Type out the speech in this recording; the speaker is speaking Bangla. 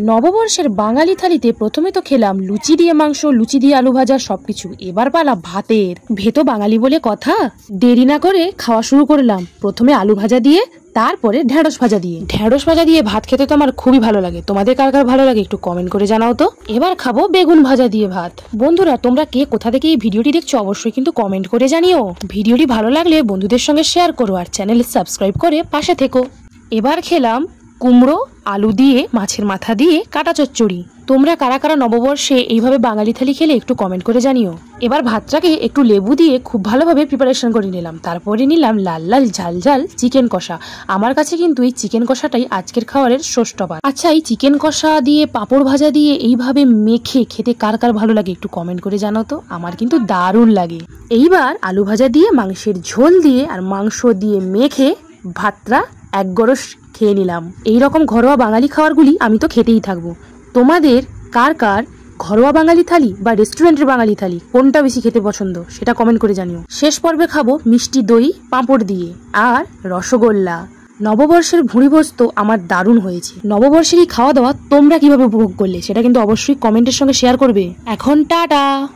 নববর্ষের বাঙালি থালিতে প্রথমে তো খেলাম লুচি দিয়ে মাংস, লুচি দিয়ে আলু ভাজা, সবকিছু। এবার পালা ভাতের। ভেতো বাঙালি বলে কথা, দেরি না করে খাওয়া শুরু করলাম। প্রথমে আলু ভাজা দিয়ে, তারপরে ঢেঁড়স ভাজা দিয়ে। ঢেঁড়স ভাজা দিয়ে ভাত খেতে তো আমার খুবই ভালো লাগে। তোমাদের কার কার ভালো লাগে একটু কমেন্ট করে জানাও তো। এবার খাবো বেগুন ভাজা দিয়ে ভাত। বন্ধুরা, তোমরা কে কোথা থেকে এই ভিডিওটি দেখছো অবশ্যই কিন্তু কমেন্ট করে জানিও। ভিডিওটি ভালো লাগলে বন্ধুদের সঙ্গে শেয়ার করো আর চ্যানেল সাবস্ক্রাইব করে পাশে থেকো। এবার খেলাম কুমড়ো, আলু দিয়ে, মাছের মাথা দিয়ে কাটা চচ্চড়ি। তোমরা কারা কারা নববর্ষে এইভাবে বাঙালি থালি খেলে একটু কমেন্ট করে জানিও। এবার ভাতটাকে একটু লেবু দিয়ে খুব ভালোভাবে প্রিপারেশন করে নিলাম। তারপরে নিলাম লাল লাল ঝাল ঝাল চিকেন কষা। আমার কাছে কিন্তু এই চিকেন কষাটাই আজকের খাবারের ষষ্ঠ পাত। আচ্ছা, এই চিকেন কষা দিয়ে পাঁপড় ভাজা দিয়ে এইভাবে মেখে খেতে কার কার ভালো লাগে একটু কমেন্ট করে জানাও তো। আমার কিন্তু দারুণ লাগে। এইবার আলু ভাজা দিয়ে, মাংসের ঝোল দিয়ে আর মাংস দিয়ে মেখে ভাতটা এক গরস খেয়ে নিলাম। এইরকম ঘরোয়া বাঙালি খাবারগুলি আমি তো খেতেই থাকবো। তোমাদের কার কার ঘরোয়া বাঙালি থালি বা রেস্টুরেন্টের বাঙালি থালি কোনটা বেশি খেতে পছন্দ সেটা কমেন্ট করে জানিও। শেষ পর্বে খাবো মিষ্টি দই পাঁপড় দিয়ে আর রসগোল্লা। নববর্ষের ভুঁড়িভোজ তো আমার দারুণ হয়েছে। নববর্ষেরই খাওয়া দাওয়া তোমরা কিভাবে উপভোগ করলে সেটা কিন্তু অবশ্যই কমেন্টের সঙ্গে শেয়ার করবে। এখন টাটা।